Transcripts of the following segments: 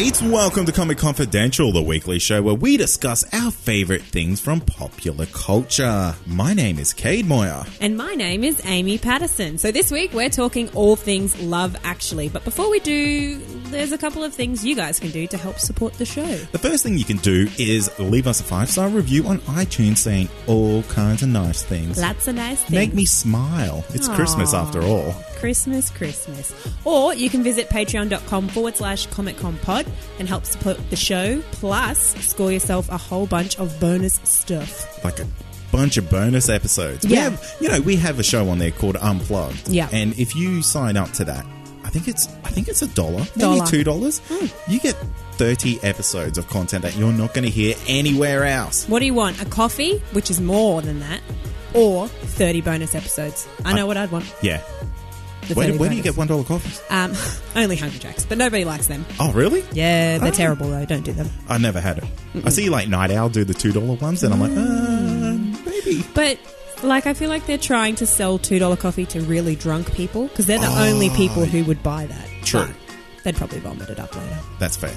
mates, welcome to Comic Confidential, the weekly show where we discuss our favourite things from popular culture. My name is Cade Moyer. And my name is Amy Patterson. So this week we're talking all things Love Actually. But before we do, there's a couple of things you guys can do to help support the show. The first thing you can do is leave us a 5-star review on iTunes saying all kinds of nice things. Lots of nice things. Make me smile. It's Christmas after all. Christmas. Or you can visit patreon.com/ComicConPod and help support the show. Plus, score yourself a whole bunch of bonus stuff. Like a bunch of bonus episodes. Yeah. We have a show on there called Unplugged. Yeah. And if you sign up to that, I think it's $1, maybe $2. You get 30 episodes of content that you're not going to hear anywhere else. What do you want? A coffee, which is more than that, or 30 bonus episodes? I know what I'd want. Yeah. Where do you get $1 coffees? Only Hungry Jacks, but nobody likes them. Oh, really? Yeah, they're terrible though. Don't do them. I never had it. I see like Night Owl do the $2 ones, and I'm like, maybe. But I feel like they're trying to sell $2 coffee to really drunk people because they're the only people who would buy that. True. But they'd probably vomit it up later. That's fair.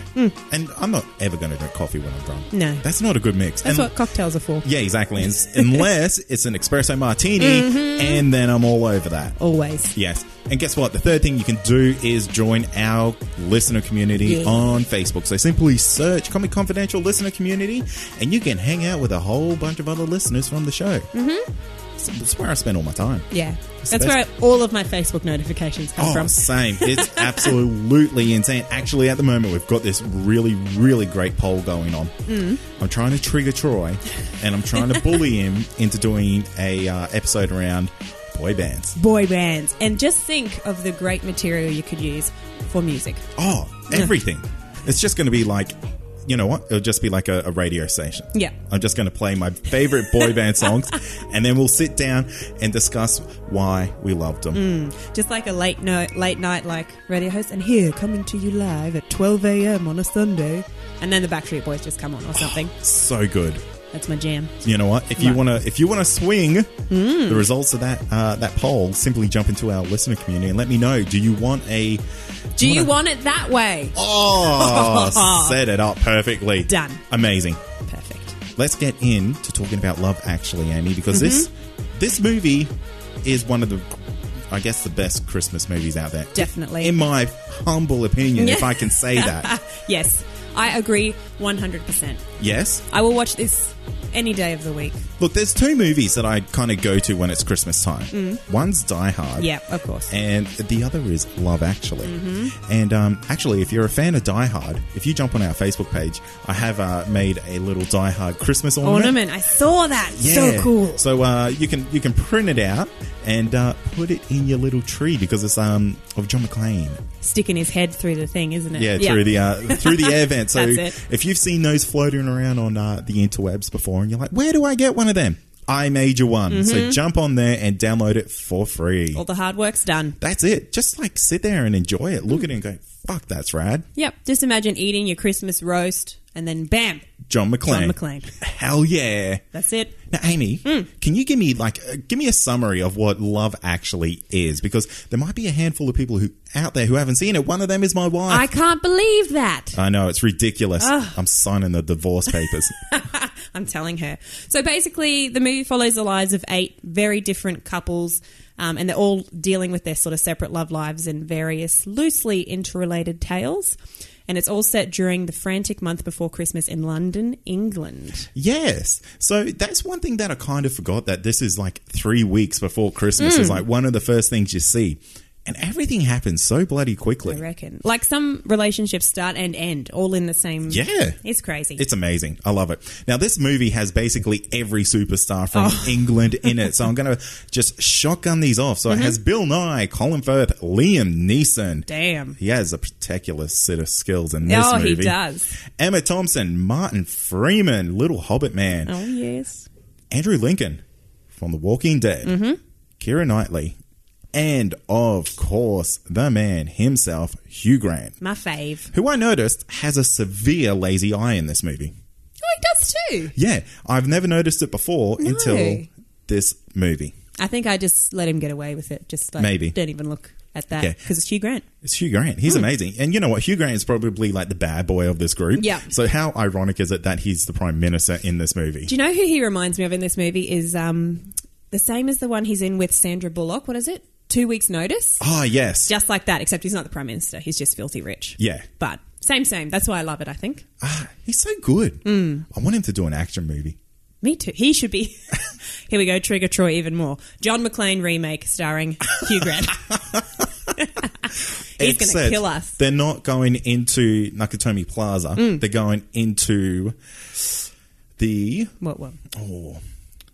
And I'm not ever going to drink coffee when I'm drunk. No. That's not a good mix. That's what cocktails are for. Yeah, exactly. Unless it's an espresso martini, and then I'm all over that. Always. Yes. And guess what? The third thing you can do is join our listener community on Facebook. So simply search Comic Confidential Listener Community, and you can hang out with a whole bunch of other listeners from the show. That's where I spend all my time. Yeah. That's where all of my Facebook notifications come from. Same. It's absolutely insane. Actually, at the moment, we've got this really, really great poll going on. I'm trying to trigger Troy, and I'm trying to bully him into doing a episode around boy bands. Boy bands. And just think of the great material you could use for music. Oh, everything. It's just going to be like... You know what? It'll just be like a radio station. Yeah. I'm just going to play my favorite boy band songs, and then we'll sit down and discuss why we loved them. Just like a late night like radio host. And here, coming to you live at 12 a.m. on a Sunday. And then the Backstreet Boys just come on or something. So good. That's my jam. You know what? If you wanna swing the results of that poll, simply jump into our listener community and let me know. Do you want a... Do you want it that way? Oh, set it up perfectly. Done. Amazing. Perfect. Let's get into talking about Love Actually, Amy, because this movie is one of the, I guess, the best Christmas movies out there. Definitely. In my humble opinion, if I can say that. Yes. I agree 100%. Yes? I will watch this any day of the week. Look, there's two movies that I kind of go to when it's Christmas time. One's Die Hard. Yeah, of course. And the other is Love Actually. And actually, if you're a fan of Die Hard, if you jump on our Facebook page, I have made a little Die Hard Christmas ornament. I saw that. Yeah. So cool. So you can print it out and put it in your little tree because it's of John McClane. Sticking his head through the thing, isn't it? Yeah, through the air vent. So That's it. If you've seen those floating around on the interwebs before and you're like, where do I get one of them? I made you one. So jump on there and download it for free. All the hard work's done. That's it. Just sit there and enjoy it. Look at it and go, fuck, that's rad. Yep. Just imagine eating your Christmas roast and then bam. John McClane. Hell yeah. That's it. Now, Amy, can you give me a summary of what Love Actually is? Because there might be a handful of people out there who haven't seen it. One of them is my wife. I can't believe that. I know, it's ridiculous. I'm signing the divorce papers. I'm telling her. So basically, the movie follows the lives of 8 very different couples, and they're all dealing with their sort of separate love lives and various loosely interrelated tales. And it's all set during the frantic month before Christmas in London, England. Yes. So that's one thing that I kind of forgot, that this is 3 weeks before Christmas. It's one of the first things you see. And everything happens so bloody quickly. I reckon. Some relationships start and end all in the same... Yeah. It's crazy. It's amazing. I love it. Now, this movie has basically every superstar from England in it. So I'm going to just shotgun these off. So it has Bill Nye, Colin Firth, Liam Neeson. Damn. He has a particular set of skills in this movie. Oh, he does. Emma Thompson, Martin Freeman, Little Hobbit Man. Oh, yes. Andrew Lincoln from The Walking Dead. Keira Knightley. And, of course, the man himself, Hugh Grant. My fave. Who I noticed has a severe lazy eye in this movie. Oh, he does too. Yeah. I've never noticed it before until this movie. I think I just let him get away with it. Just maybe. Don't even look. at that because it's Hugh Grant. It's Hugh Grant. He's amazing. And you know what? Hugh Grant is probably like the bad boy of this group. Yeah. So how ironic is it that he's the Prime Minister in this movie? Do you know who he reminds me of in this movie is the same as the one he's in with Sandra Bullock? What is it? 2 Weeks' Notice? Oh, yes. Just like that, except he's not the Prime Minister. He's just filthy rich. Yeah. But same. That's why I love it, I think. He's so good. I want him to do an action movie. Me too. He should be. Here we go. Trigger Troy even more. John McClane remake starring Hugh Grant. He's going to kill us. They're not going into Nakatomi Plaza. They're going into the... What one? Oh,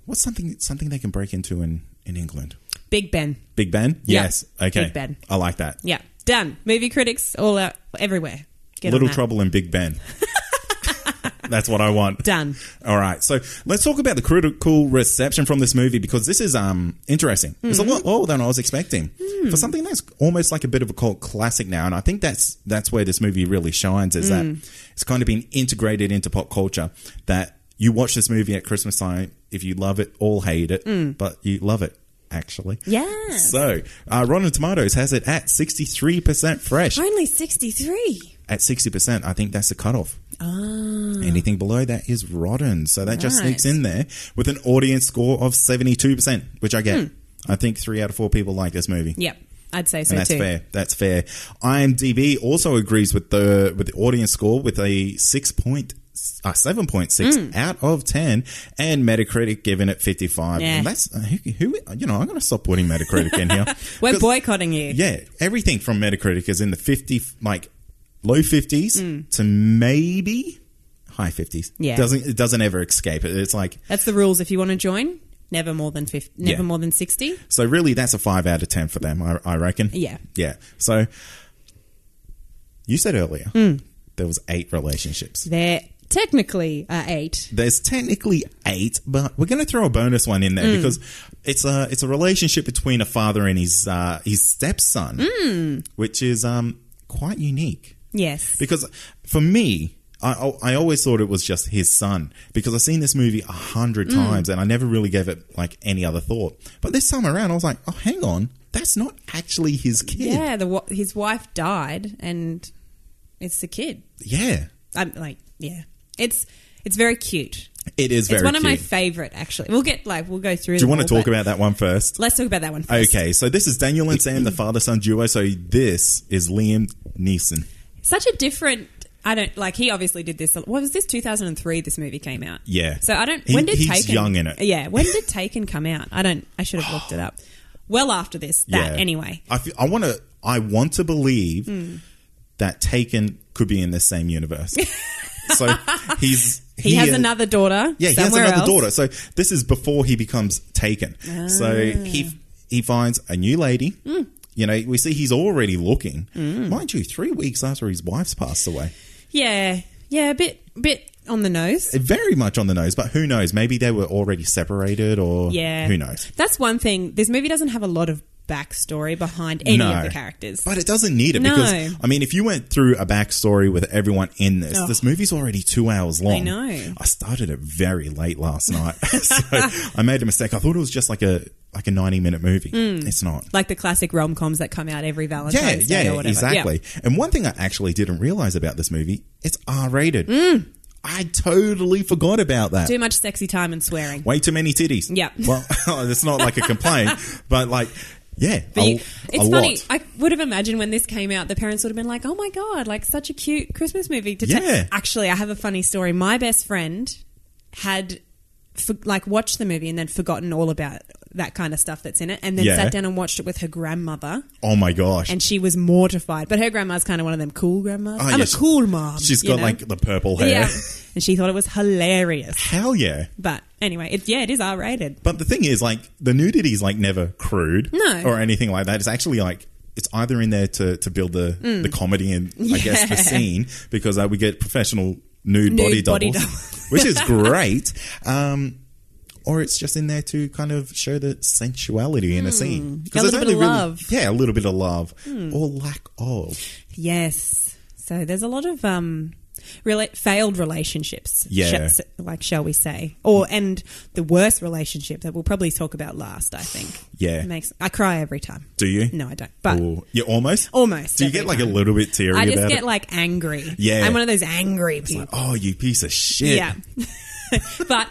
what's something they can break into in England? Big Ben. Big Ben? Yes. Okay. Big Ben. I like that. Yeah. Done. Movie critics all out everywhere. Get Little Trouble in Big Ben. That's what I want. Done. All right. So let's talk about the critical reception from this movie because this is interesting. It's a lot more than I was expecting. For something that's almost like a bit of a cult classic now, and I think that's where this movie really shines, is that it's kind of been integrated into pop culture, that you watch this movie at Christmas time, if you love it or hate it, but you love it, actually. Yeah. So Rotten Tomatoes has it at 63% fresh. Only 63. At 60%, I think that's the cutoff. Oh. Anything below that is rotten. So that just sneaks in there with an audience score of 72%, which I get. I think 3 out of 4 people like this movie. Yep. I'd say so and that's too. fair. That's fair. IMDb also agrees with the audience score with a 7.6 out of 10, and Metacritic giving it 55. Yeah. And that's who I'm going to stop putting Metacritic in here. We're boycotting you. Yeah, everything from Metacritic is in the 50, like low 50s to maybe high 50s. Yeah, it doesn't ever escape it. It's like that's the rules. If you want to join, never more than 50, never more than 60. So really, that's a 5 out of 10 for them. I reckon. Yeah. So you said earlier there was 8 relationships. There technically are 8. There's technically 8, but we're going to throw a bonus one in there because it's a relationship between a father and his stepson, which is quite unique. Yes, because for me, I always thought it was just his son because I've seen this movie 100 times and I never really gave it like any other thought. But this time around, I was like, oh, hang on, that's not actually his kid. Yeah, his wife died and it's the kid. Yeah, I'm like, yeah. It's very cute. It is very cute. It's one of my favourite, actually. We'll go through. Do you want to talk about that one first? Let's talk about that one first. Okay, so this is Daniel and Sam, the father-son duo. So this is Liam Neeson. Such a different... he obviously did this... What was this? 2003 this movie came out. Yeah. So when did he's Taken... young in it. Yeah. When did Taken come out? I should have looked it up. Well after this. Anyway. I want to believe that Taken could be in the same universe. So he has another daughter. Yeah, he has another daughter. So this is before he becomes Taken. So he finds a new lady. You know, we see he's already looking. Mind you, 3 weeks after his wife's passed away. Yeah, a bit on the nose. Very much on the nose, but who knows? Maybe they were already separated or who knows? That's one thing. This movie doesn't have a lot of backstory behind any of the characters. But it doesn't need it because, I mean, if you went through a backstory with everyone in this, this movie's already 2 hours long. I know. I started it very late last night. So I made a mistake. I thought it was just like a 90-minute movie. It's not. Like the classic rom-coms that come out every Valentine's Day or whatever. Exactly. Yeah. And one thing I actually didn't realise about this movie, it's R-rated. I totally forgot about that. Too much sexy time and swearing. Way too many titties. Yeah. Well, it's not like a complaint, but like... Yeah, it's funny. I would have imagined when this came out, the parents would have been like, "Oh my god, like such a cute Christmas movie." Actually, I have a funny story. My best friend had watched the movie and then forgotten all about that kind of stuff that's in it, and then sat down and watched it with her grandmother. Oh my gosh! And she was mortified. But her grandma's kind of one of them cool grandmas. I'm a cool mom. She's got like the purple hair. Yeah, and she thought it was hilarious. Hell yeah! But anyway, it is R-rated. But the thing is, like, the nudity's like never crude, no, or anything like that. It's actually like it's either in there to build the comedy and I guess the scene because we get professional nude body doubles, which is great. Or it's just in there to kind of show the sensuality in a scene. A little bit of love. Yeah, a little bit of love. Or lack of. Yes. So there's a lot of failed relationships, Yeah. shall we say, and the worst relationship that we'll probably talk about last, I think. Yeah. I cry every time. Do you? No, I don't. But you almost? Almost. Do you get like a little bit teary about it? I just get like angry. Yeah. I'm one of those angry people. Like, oh, you piece of shit. Yeah. But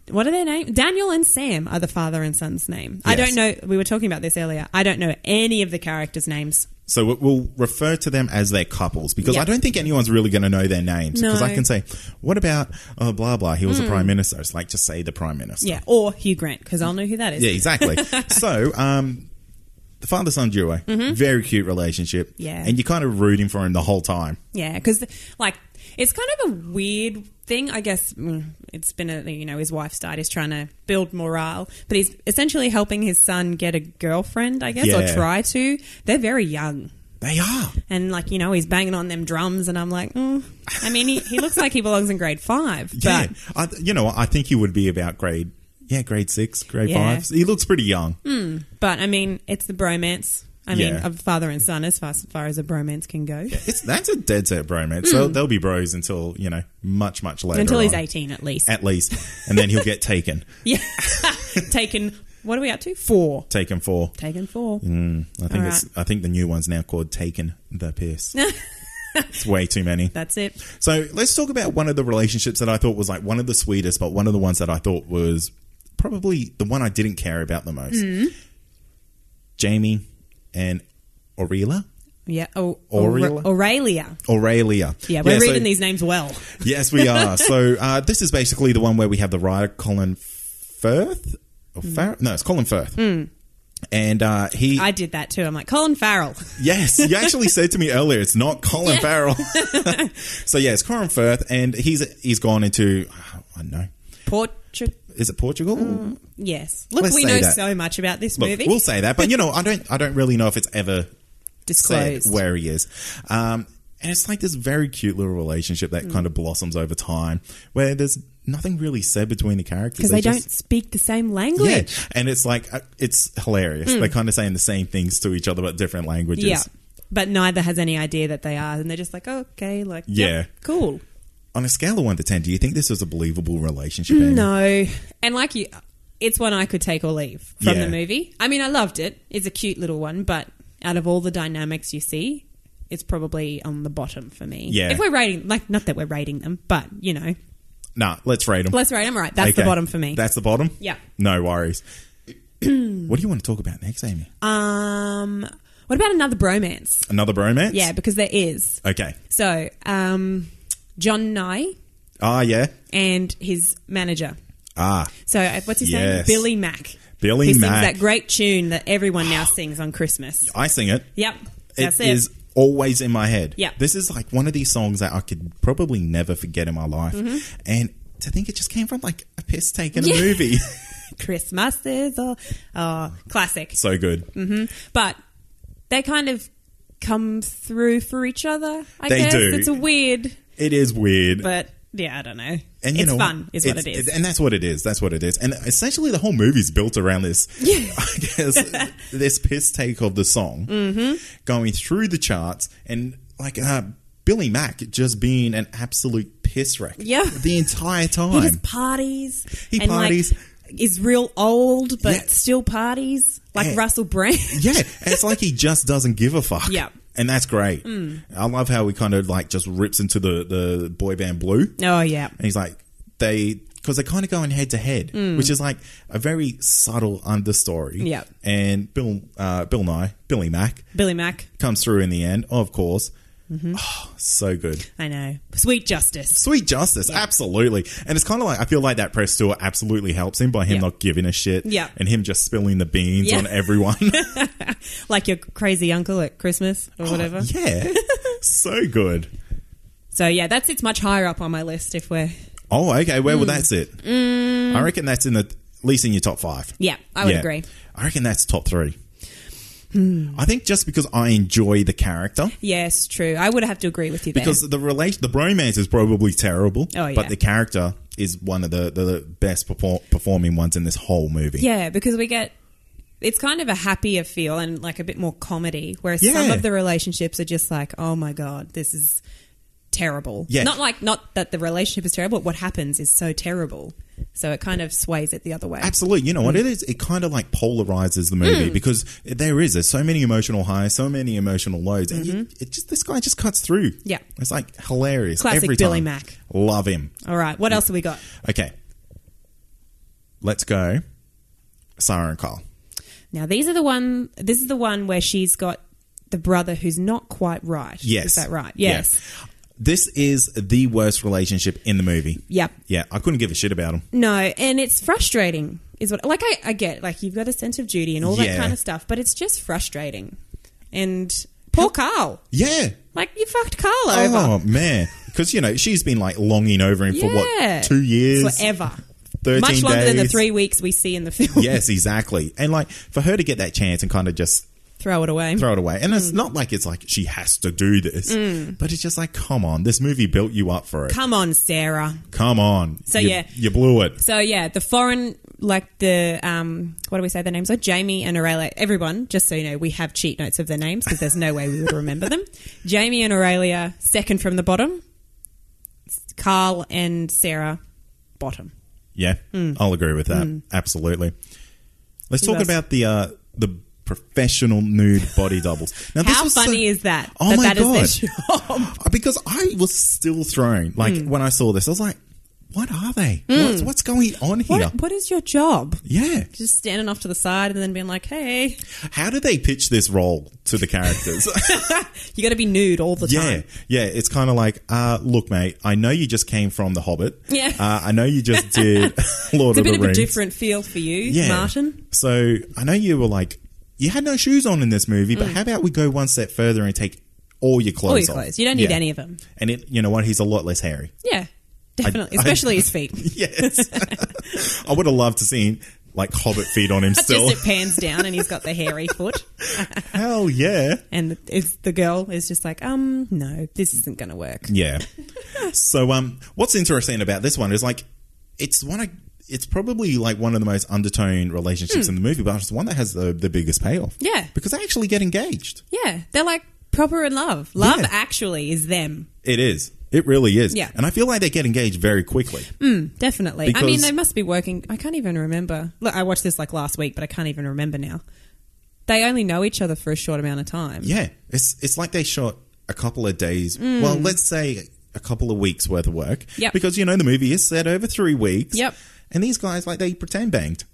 what are their names? Daniel and Sam are the father and son's name. Yes. I don't know. We were talking about this earlier. I don't know any of the characters' names. So we'll refer to them as their couples because Yep. I don't think anyone's really going to know their names. No. Because I can say, what about blah, blah, he was a prime minister. It's like, just say the prime minister. Yeah. Or Hugh Grant, because I'll know who that is. Yeah, exactly. So, the father-son duo, very cute relationship. Yeah. And you're kind of rooting for him the whole time. Yeah, because it's kind of a weird thing. I guess it's been his wife's died. He's trying to build morale, but he's essentially helping his son get a girlfriend, I guess, or Yeah. try to. They're very young. They are. And he's banging on them drums, and I'm like, I mean, he looks like he belongs in grade 5. Yeah. But I think he would be about grade 6, grade Yeah. 5. He looks pretty young. But I mean, it's the bromance. I mean, Yeah. of father and son, as far as a bromance can go. That's a dead set bromance. So they'll be bros until, much, much later. Until he's on. 18, at least. At least. And then he'll get taken. Yeah. Taken. What are we up to? 4. Taken 4. Taken 4. I think the new one's now called Taken the Piss. It's way too many. That's it. So let's talk about one of the relationships that I thought was like one of the sweetest, but one of the ones that I thought was probably the one I didn't care about the most. Jamie and Aurelia. Yeah. Aurelia? Aurelia. Yeah, we're reading these names well. Yes, we are. So this is basically the one where we have the writer Colin Firth. No, it's Colin Firth. And he... I did that too. I'm like, Colin Farrell. Yes, you actually said to me earlier, it's not Colin Farrell. So yeah, it's Colin Firth, and he's gone into, I don't know. Portugal. Is it Portugal? Yes. Look, Let's we say know that. so much about this Look, movie. we'll say that, but I don't really know if it's ever Disclosed. said where he is. And it's like this very cute little relationship that kind of blossoms over time, where there's nothing really said between the characters. Because they don't speak the same language. Yeah, and it's like, it's hilarious. They're kind of saying the same things to each other, but different languages. Yeah. But neither has any idea that they are. And they're just like, oh, okay, like, Yeah. cool. On a scale of 1 to 10, do you think this was a believable relationship, Amy? No. And it's one I could take or leave from Yeah. the movie. I mean, I loved it. It's a cute little one, but out of all the dynamics you see, it's probably on the bottom for me. Yeah. If we're rating, not that we're rating them, but, Nah, let's rate them. Let's rate them. Right. That's the bottom for me. That's the bottom? Yeah. No worries. What do you want to talk about next, Amy? What about another bromance? Another bromance? Yeah, because there is. Okay. So, John Nye Ah, yeah. and his manager. Ah, So, what's his name? Yes. Billy Mack. Billy Who Mack. sings that great tune that everyone now sings on Christmas. I sing it. Yep. That's It is always in my head. Yeah. This is like one of these songs that I could probably never forget in my life. Mm-hmm. And to think it just came from like a piss take in a movie. Christmas is classic. So good. But they kind of come through for each other, I They guess. do. It's a weird, It is weird. but yeah, I don't know. And it's fun, is what it it's- is. And that's what it is. That's what it is. And essentially the whole movie's built around this, I guess, this piss take of the song going through the charts and like Billy Mack just being an absolute piss wreck the entire time. He just parties. He and parties. Is real old, but Yeah. still parties. Like Yeah. Russell Brand. Yeah, and it's like he just doesn't give a fuck. Yeah. And that's great. I love how he kind of like just rips into the boy band Blue. Oh, yeah. And he's like, because they're kind of going head to head, which is like a very subtle understory. Yeah. And Billy Mack Billy Mack. comes through in the end, of course. Oh, so good. I know. Sweet justice. Sweet justice, absolutely. And it's kind of like, I feel like that press tour absolutely helps him by him not giving a shit. Yeah. And him just spilling the beans Yeah. on everyone. Like your crazy uncle at Christmas or whatever. Yeah. So good. So, yeah, it's much higher up on my list if we're... Oh, okay. Where would that sit? I reckon that's at least in your top 5. Yeah, I would agree. I reckon that's top 3. I think just because I enjoy the character. Yes, true. I would have to agree with you there. Because the bromance is probably terrible. Oh, yeah. But the character is one of the best performing ones in this whole movie. Yeah, because we get It's kind of a happier feel and like a bit more comedy, whereas some of the relationships are just like, oh my God, this is terrible. Yeah. Not that the relationship is terrible, but what happens is so terrible. So it kind of sways it the other way. Absolutely. You know what it is? It kind of like polarizes the movie because there's so many emotional highs, so many emotional lows. And this guy just cuts through. Yeah. It's like hilarious. Classic every Billy time. Mack. Love him. All right. What else have we got? Okay. Let's go. Sarah and Carl. Now, this is the one where she's got the brother who's not quite right. Yes. Is that right? Yes. Yeah. This is the worst relationship in the movie. Yep. Yeah, I couldn't give a shit about him. No, and it's frustrating. I get, like, you've got a sense of duty and all that kind of stuff, but it's just frustrating. And poor Carl. Yeah. Like, you fucked Carl over. Oh, man. Because, she's been, like, longing over him for, 2 years? Forever. 13 Much longer days. than the 3 weeks we see in the film. Yes, exactly. And, like, for her to get that chance and kind of just... Throw it away. And it's not like it's like she has to do this, but it's just like, come on, this movie built you up for it. Come on, Sarah. Come on. So, you blew it. So, the foreign, like the, what do we say their names are? Jamie and Aralia. Everyone, just so you know, we have cheat notes of their names because there's no way we would remember them. Jamie and Aralia, second from the bottom. Carl and Sarah, bottom. Yeah, I'll agree with that. Absolutely. Let's talk about the professional nude body doubles. Now, how funny is that? Oh my God. Is their job? Because I was still thrown. Like, when I saw this, I was like, what are they? What's going on here? What is your job? Yeah. Just standing off to the side and then being like, hey. How did they pitch this role to the characters? You got to be nude all the time. Yeah. It's kind of like, look, mate, I know you just came from The Hobbit. Yeah. I know you just did Lord of the Rings. It's a bit of a different feel for you, Martin. So I know you were like, you had no shoes on in this movie, but how about we go one step further and take all your clothes off? You don't need any of them. And you know what? He's a lot less hairy. Yeah, definitely. Especially his feet. Yes. I would have loved to see like Hobbit feet on him still. Just it pans down and he's got the hairy foot. Hell yeah. And the girl is just like, no, this isn't going to work. Yeah. So what's interesting about this one is like, it's probably like one of the most undertone relationships in the movie, but it's the one that has the biggest payoff. Yeah. Because they actually get engaged. Yeah. They're like proper in love. Love actually is them. It is. It really is. Yeah. And I feel like they get engaged very quickly. Definitely. I mean, they must be working. I can't even remember. Look, I watched this like last week, but I can't even remember now. They only know each other for a short amount of time. Yeah. It's like they shot a couple of days. Well, let's say a couple of weeks worth of work. Yep. Because, the movie is set over 3 weeks. Yep. And these guys, like, they pretend banged.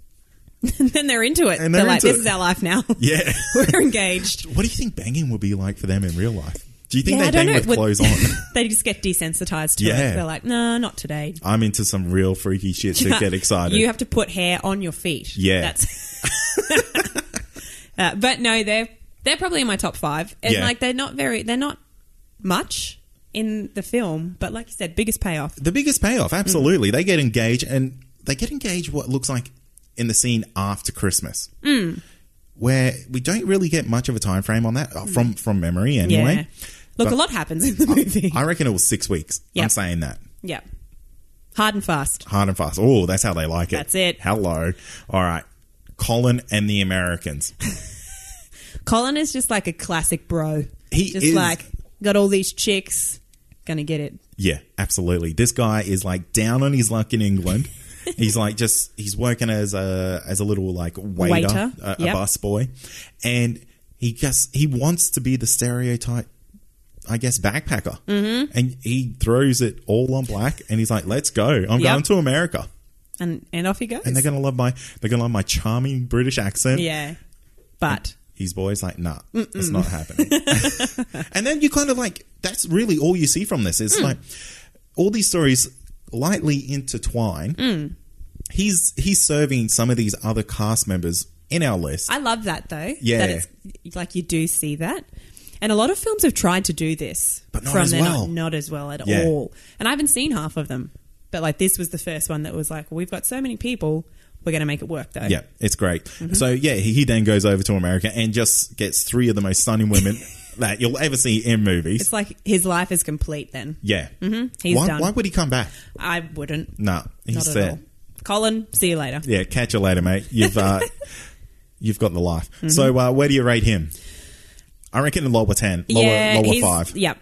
And then they're into it. And they're like, this is our life now. Yeah. We're engaged. What do you think banging would be like for them in real life? Do you think they bang with clothes on? They just get desensitized to it. They're like, no, not today. I'm into some real freaky shit, so get excited. You have to put hair on your feet. Yeah. But no, they're probably in my top 5. And like, they're not much in the film, but like you said, biggest payoff. The biggest payoff, absolutely. They get engaged, and they get engaged what looks like in the scene after Christmas, where we don't really get much of a time frame on that from memory anyway. Yeah. Look, a lot happens in the movie. I reckon it was 6 weeks. Yep. I'm saying that. Yeah. Hard and fast. Hard and fast. Oh, that's how they like it. That's it. Hello. All right. Colin and the Americans. Colin is just like a classic bro. He just is. Like, got all these chicks, gonna get it. Yeah, absolutely. This guy is like down on his luck in England. He's like he's working as a little like waiter. A bus boy, and he wants to be the stereotype, I guess, backpacker. And he throws it all on black, and he's like, "Let's go! I'm going to America." And off he goes. And they're gonna love my charming British accent. Yeah, but his boy's like, nah, it's not happening. And then you kind of like, that's really all you see from this. It's like all these stories lightly intertwine. He's serving some of these other cast members in our list. I love that though. Yeah. That it's like you do see that. And a lot of films have tried to do this. But not as well. Not as well at all. And I haven't seen half of them. But like this was the first one that was like, well, we've got so many people. We're going to make it work, though. Yeah, it's great. So, he then goes over to America and just gets 3 of the most stunning women that you'll ever see in movies. It's like his life is complete then. Yeah. He's done. Why would he come back? I wouldn't. No, he's Not set. at all. Colin, see you later. Yeah, catch you later, mate. You've got the life. So where do you rate him? I reckon lower 10, lower 5. Yep.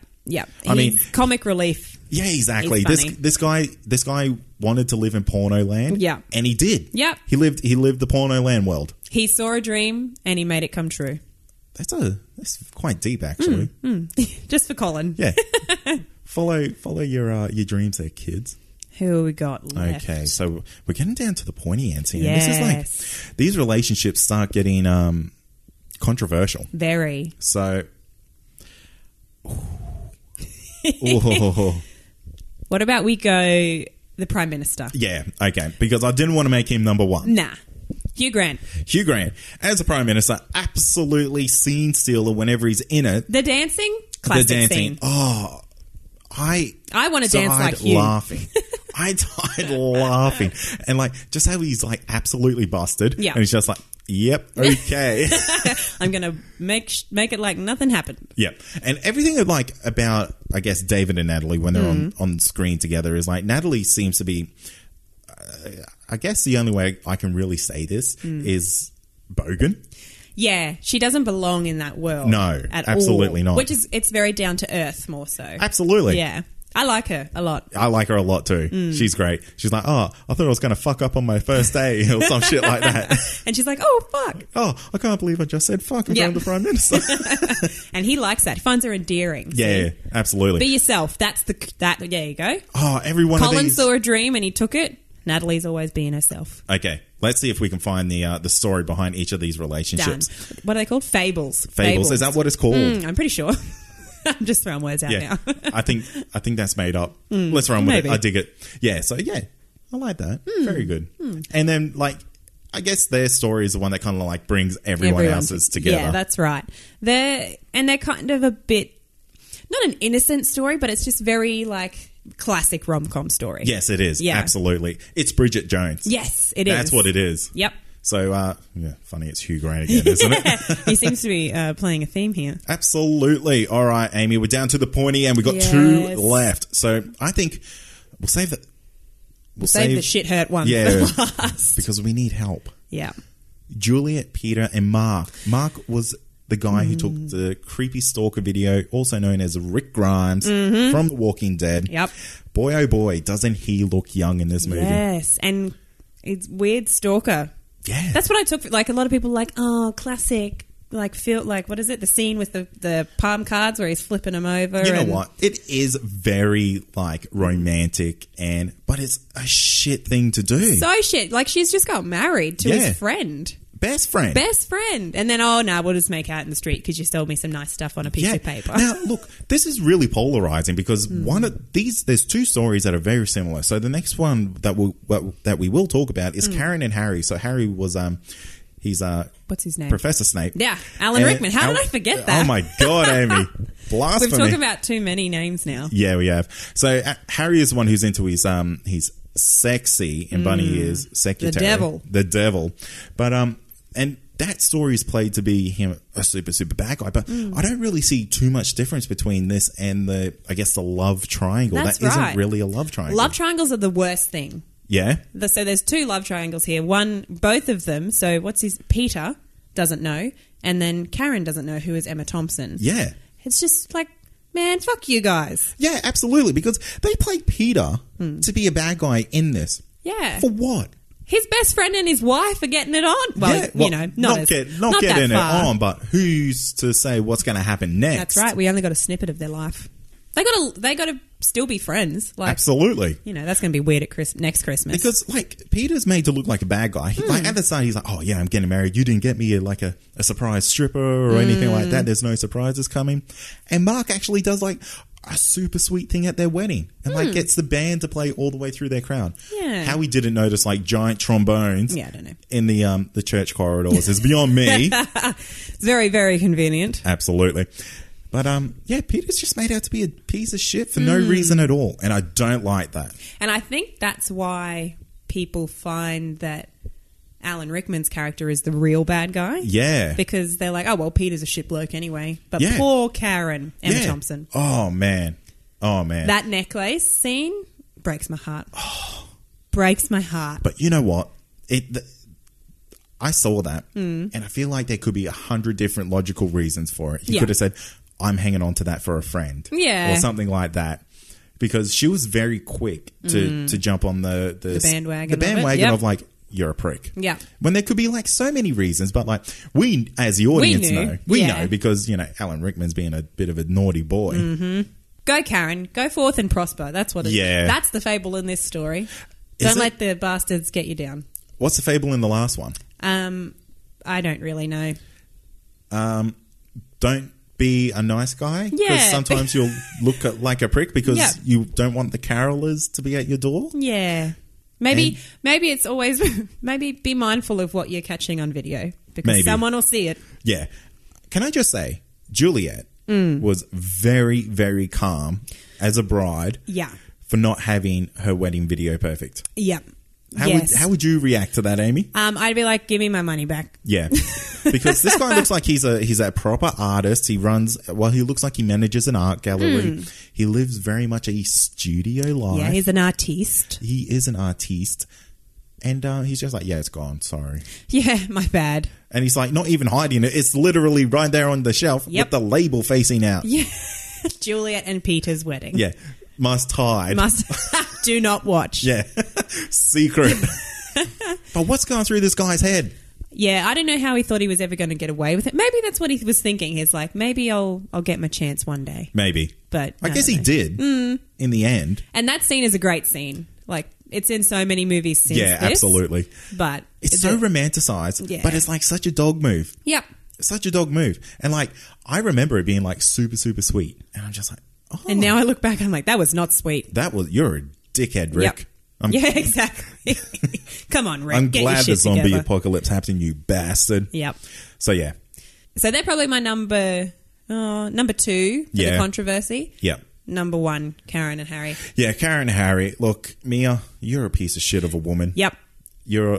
I mean, comic relief. Yeah, exactly. He's funny. This guy wanted to live in porno land. Yeah. And he did. Yep. He lived the porno land world. He saw a dream and he made it come true. That's quite deep, actually. Just for Colin. Yeah. Follow your dreams there, kids. Who we got left? Okay, so we're getting down to the pointy ends here. Yes. This is like, these relationships start getting controversial. Very. So, what about we go the Prime Minister? Yeah, okay, because I didn't want to make him number one. Nah. Hugh Grant, as the Prime Minister, absolutely scene stealer whenever he's in it. The dancing? Classic scene. Oh, I want to dance like Hugh. Laughing. I died laughing. And like, just how he's like absolutely busted. Yeah. And he's just like, yep, okay. I'm going to make it like nothing happened. Yep. And everything like about, I guess, David and Natalie when they're on screen together is like, Natalie seems to be, I guess the only way I can really say this is bogan. Yeah, she doesn't belong in that world. No, at absolutely all. not. It's very down to earth more so. Absolutely. Yeah. I like her a lot. I like her a lot too. She's great. She's like, oh, I thought I was going to fuck up on my first day or some shit like that. And she's like, oh, fuck. Oh, I can't believe I just said fuck in front of the Prime Minister. And he likes that. He finds her endearing. Yeah, absolutely. Be yourself. There you go. Oh, every one Colin of these. saw a dream and he took it. Natalie's always being herself. Okay, let's see if we can find the story behind each of these relationships. Done. What are they called? Fables. Fables. Is that what it's called? I'm pretty sure. I'm just throwing words out now. I think that's made up. Let's run with it. I dig it. Yeah, so yeah, I like that. Very good. And then like, I guess their story is the one that kind of like brings everyone else's together. Yeah, that's right. They're kind of a bit, not an innocent story, but it's just very like classic rom-com story. Yes, it is. Yeah. Absolutely. It's Bridget Jones. Yes, it is. That's what it is. Yep. So, funny it's Hugh Grant again, isn't it? He seems to be playing a theme here. Absolutely. All right, Amy, we're down to the pointy end. We've got 2 left. So I think we'll save that. We'll save the shit hurt one for last. Because we need help. Yeah. Juliet, Peter, and Mark. Mark was the guy who took the creepy stalker video, also known as Rick Grimes, from The Walking Dead. Yep. Boy, oh boy, doesn't he look young in this movie. Yes, and it's weird stalker. Yeah. That's what I took. Like, a lot of people are like, oh, classic. Like, feel like, what is it? The scene with the palm cards where he's flipping them over. You know what? It is very, like, romantic, but it's a shit thing to do. So shit. Like, she's just got married to his friend. Best friend. And then, we'll just make out in the street because you sold me some nice stuff on a piece of paper. Now, look, this is really polarizing because one of these, there's 2 stories that are very similar. So the next one that we will talk about is Karen and Harry. So Harry was, he's what's his name? Professor Snape. Yeah, Alan Rickman. How did I forget that? Oh my God, Amy. Blasphemy. We've talked about too many names now. Yeah, we have. So Harry is the one who's into his sexy, and Bunny is secretary. The devil. But, and that story is played to be him a super, super bad guy. But I don't really see too much difference between this and the love triangle. That's that isn't really a love triangle. Love triangles are the worst thing. Yeah. So there's 2 love triangles here. Both of them. So Peter doesn't know, and then Karen doesn't know who is Emma Thompson. Yeah. It's just like, man, fuck you guys. Yeah, absolutely. Because they played Peter to be a bad guy in this. Yeah. For what? His best friend and his wife are getting it on. Not getting it on, but who's to say what's going to happen next? That's right. We only got a snippet of their life. They got to still be friends. Like, absolutely. That's going to be weird at next Christmas. Because, like, Peter's made to look like a bad guy. Like, at the start, he's like, oh, yeah, I'm getting married. You didn't get me, a surprise stripper or anything like that. There's no surprises coming. And Mark actually does, like, a super sweet thing at their wedding and, like, gets the band to play all the way through their crown. Yeah. How he didn't notice, like, giant trombones I don't know. in the church corridors is beyond me. It's very, very convenient. Absolutely. But, Peter's just made out to be a piece of shit for no reason at all. And I don't like that. And I think that's why people find that Alan Rickman's character is the real bad guy. Yeah. Because they're like, oh, well, Peter's a shit bloke anyway. But poor Karen, Emma Thompson. Oh, man. That necklace scene breaks my heart. Breaks my heart. But you know what? I saw that, and I feel like there could be 100 different logical reasons for it. He could have said, I'm hanging on to that for a friend. Yeah. Or something like that. Because she was very quick to jump on the bandwagon. The bandwagon of like, you're a prick. Yeah. When there could be like so many reasons, but like we as the audience know. We know because, you know, Alan Rickman's being a bit of a naughty boy. Mm-hmm. Go, Karen. Go forth and prosper. That's what it is. That's the fable in this story. Don't let the bastards get you down. What's the fable in the last one? I don't really know. Don't be a nice guy. Yeah. Because sometimes you'll look like a prick because you don't want the carolers to be at your door. Yeah. Maybe it's always... maybe be mindful of what you're catching on video because someone will see it. Yeah. Can I just say, Juliet was very, very calm as a bride for not having her wedding video perfect. Yep. How would you react to that, Amy? I'd be like, give me my money back. Yeah. Because this guy looks like he's a proper artist. He looks like he manages an art gallery. He lives very much a studio life. Yeah, he's an artiste. He is an artiste. And he's just like, yeah, it's gone. Sorry. Yeah, my bad. And he's like, not even hiding it. It's literally right there on the shelf with the label facing out. Yeah. Juliet and Peter's wedding. Yeah. Must hide. Do not watch. Yeah. Secret. But what's going through this guy's head? Yeah, I don't know how he thought he was ever going to get away with it. Maybe that's what he was thinking. He's like, maybe I'll get my chance one day. Maybe. But I guess he did in the end. And that scene is a great scene. Like, it's in so many movies since this. Absolutely. But it's so romanticized, but it's like such a dog move. Yep. Such a dog move. And like, I remember it being like super, super sweet. And I'm just like, oh. And now I look back, I'm like, that was not sweet. You're a dickhead, Rick. Yep. Yeah, exactly. Come on, Rick. I'm get glad your the shit zombie together. apocalypse happened, you bastard. Yep. So, yeah. So they're probably my number 2 for the controversy. Yep. Number 1, Karen and Harry. Yeah, Karen and Harry. Look, Mia, you're a piece of shit of a woman. Yep. You're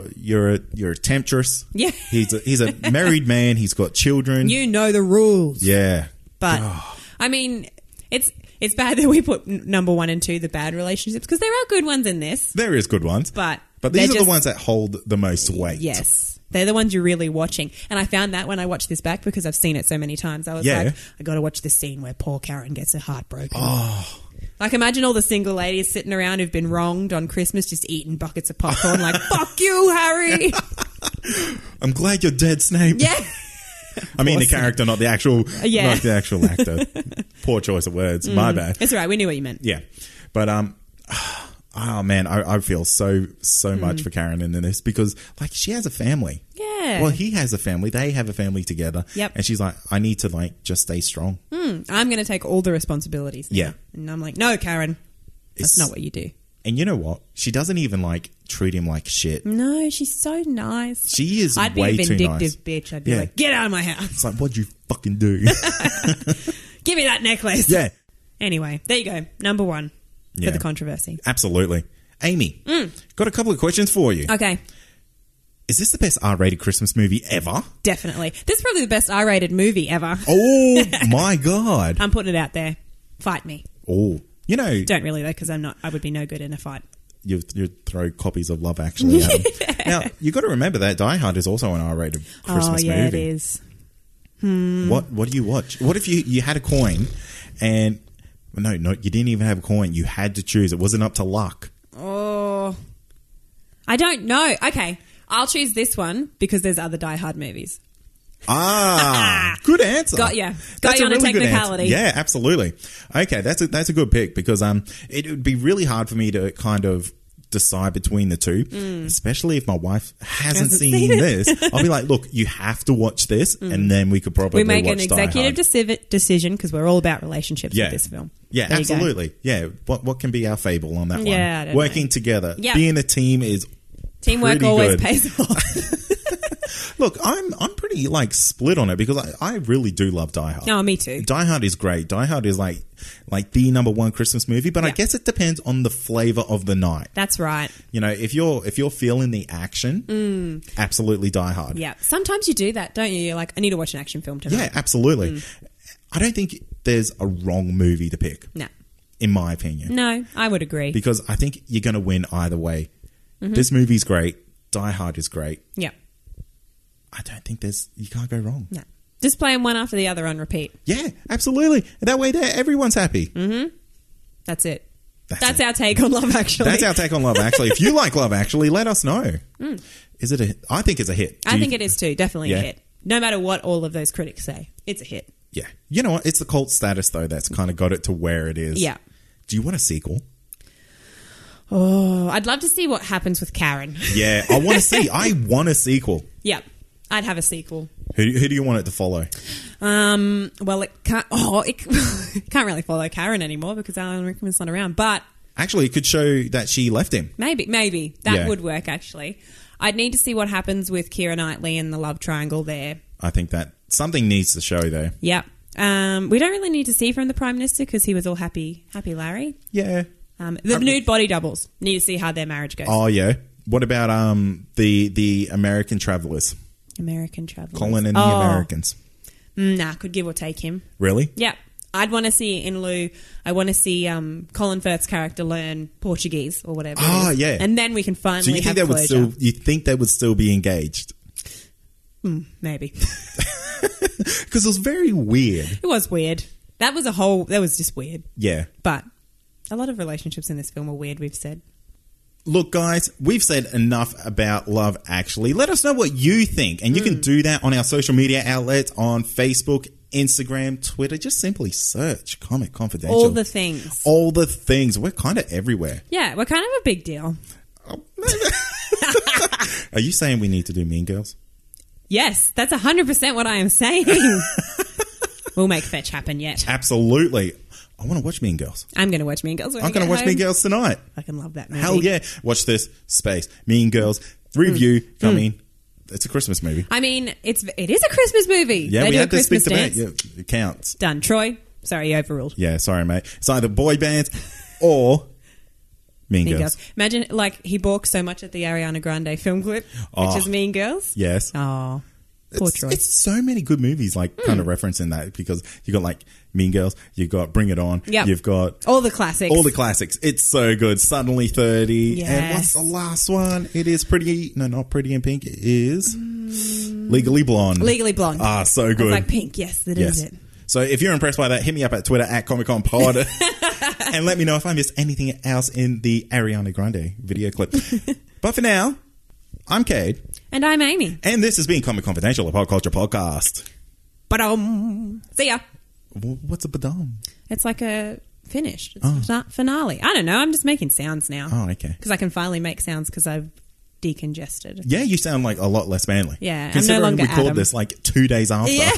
a temptress. Yeah. He's a married man. He's got children. You know the rules. Yeah. But, I mean, it's bad that we put number 1 and 2, the bad relationships, because there are good ones in this. There is good ones. But these are the ones that hold the most weight. Yes. They're the ones you're really watching. And I found that when I watched this back because I've seen it so many times. I was like, I got to watch this scene where poor Karen gets her heart broken. Oh. Like, imagine all the single ladies sitting around who've been wronged on Christmas just eating buckets of popcorn like, fuck you, Harry. I'm glad you're dead, Snape. Yeah. I mean the character, not the actual actor. Poor choice of words. My bad. It's all right. We knew what you meant. Yeah. But, oh man, I feel so much for Karen in this because like she has a family. Yeah. Well, he has a family. They have a family together. Yep. And she's like, I need to like just stay strong. I'm going to take all the responsibilities now. Yeah. And I'm like, no, Karen, that's not what you do. And you know what? She doesn't even like treat him like shit. No, she's so nice. She is way too nice. I'd be a vindictive bitch. I'd be like, get out of my house. It's like, what'd you fucking do? Give me that necklace. Yeah. Anyway, there you go. Number 1 for the controversy. Absolutely. Amy, got a couple of questions for you. Okay. Is this the best R-rated Christmas movie ever? Definitely. This is probably the best R-rated movie ever. Oh, my God. I'm putting it out there. Fight me. Oh, you know... Don't really, though, because I would be no good in a fight. You throw copies of Love Actually at them. Now, you got to remember that Die Hard is also an R-rated Christmas movie. Oh, yeah, it is. What do you watch? What if you had a coin and... No, you didn't even have a coin. You had to choose. It wasn't up to luck. Oh, I don't know. Okay, I'll choose this one because there's other Die Hard movies. Good answer. Got you. Got you on a technicality. Yeah, absolutely. Okay, that's a good pick because it would be really hard for me to kind of decide between the two, especially if my wife hasn't seen this. I'll be like, look, you have to watch this, and then we could probably make watch an executive decision because we're all about relationships with this film. Yeah, there absolutely. Yeah, what can be our fable on that one? Yeah, I don't Working know. Together, Yep. Being a team is teamwork always pays off. Look, I'm pretty like split on it because I really do love Die Hard. Oh, me too. Die Hard is great. Die Hard is like the number 1 Christmas movie, but I guess it depends on the flavor of the night. That's right. You know, if you're feeling the action, absolutely Die Hard. Yeah. Sometimes you do that, don't you? You're like, I need to watch an action film tonight. Yeah, absolutely. I don't think there's a wrong movie to pick. No. In my opinion. No, I would agree. Because I think you're going to win either way. This movie's great. Die Hard is great. Yeah. I don't think you can't go wrong. No. Just play them one after the other on repeat. Yeah, absolutely. That way everyone's happy. Mm-hmm. That's it. That's our take on Love Actually. That's our take on Love Actually. If you like Love Actually, let us know. Is it I think it's a hit. I think it is too. Definitely a hit. No matter what all of those critics say, it's a hit. Yeah. You know what? It's the cult status, though, that's kind of got it to where it is. Yeah. Do you want a sequel? Oh, I'd love to see what happens with Karen. Yeah, I want a sequel. Yeah, I'd have a sequel. Who do you want it to follow? Well, it can't. It can't really follow Karen anymore because Alan Rickman's not around. But actually, it could show that she left him. Maybe that would work. Actually, I'd need to see what happens with Keira Knightley and the love triangle there. I think that something needs to show there. Yeah. We don't really need to see from the Prime Minister because he was all happy Larry. Yeah. The nude body doubles. Need to see how their marriage goes. Oh yeah. What about the American Travellers? American Travellers. Colin and the Americans. Nah, could give or take him. Really? Yeah. I'd want to see in lieu. I want to see Colin Firth's character learn Portuguese or whatever. Oh yeah. And then we can finally. So you think you think they would still be engaged? Maybe. Because it was very weird. It was weird. That was just weird. Yeah. But a lot of relationships in this film are weird, we've said. Look, guys, we've said enough about Love Actually. Let us know what you think. And you can do that on our social media outlets on Facebook, Instagram, Twitter. Just simply search Comic Confidential. All the things. All the things. We're kind of everywhere. Yeah, we're kind of a big deal. Are you saying we need to do Mean Girls? Yes, that's 100% what I am saying. We'll make fetch happen yet. Absolutely. I want to watch Mean Girls. I'm going to watch Mean Girls when I'm going to watch Mean Girls tonight. I can love that movie. Hell yeah. Watch this space. Mean Girls. Review coming. It's a Christmas movie. I mean, it is a Christmas movie. Yeah, we had to speak to dance. Yeah, it counts. Done. Troy, sorry, you overruled. Yeah, sorry, mate. It's either boy bands or Mean Girls. Imagine, he balked so much at the Ariana Grande film clip, which is Mean Girls. Yes. Oh, poor Troy. It's so many good movies, kind of referencing that, because you got Mean Girls, you've got Bring It On, you've got all the classics. It's so good. Suddenly 30. Yes. And what's the last one? It is not Pretty in Pink. It is Legally Blonde. Legally Blonde. Ah, so good. I was like, Pink, yes, that is it. So if you're impressed by that, hit me up at Twitter at ComicConPod and let me know if I missed anything else in the Ariana Grande video clip. But for now, I'm Cade. And I'm Amy. And this has been Comic Confidential, a pop culture podcast. Ba-dum. See ya. What's a ba-dum? It's like a finish. It's not finale. I don't know. I'm just making sounds now. Oh, okay. Because I can finally make sounds because I've decongested. Yeah, you sound a lot less manly. Yeah, I'm considering no longer we called Adam. this 2 days after. Yeah.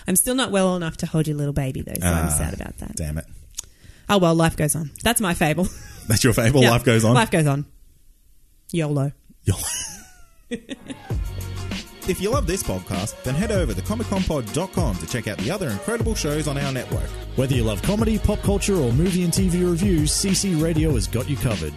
I'm still not well enough to hold your little baby, though, so I'm sad about that. Damn it. Oh, well, life goes on. That's my fable. That's your fable? Yeah. Life goes on? Life goes on. YOLO. If you love this podcast, then head over to ComicConPod.com to check out the other incredible shows on our network. Whether you love comedy, pop culture, or movie and TV reviews, CC Radio has got you covered.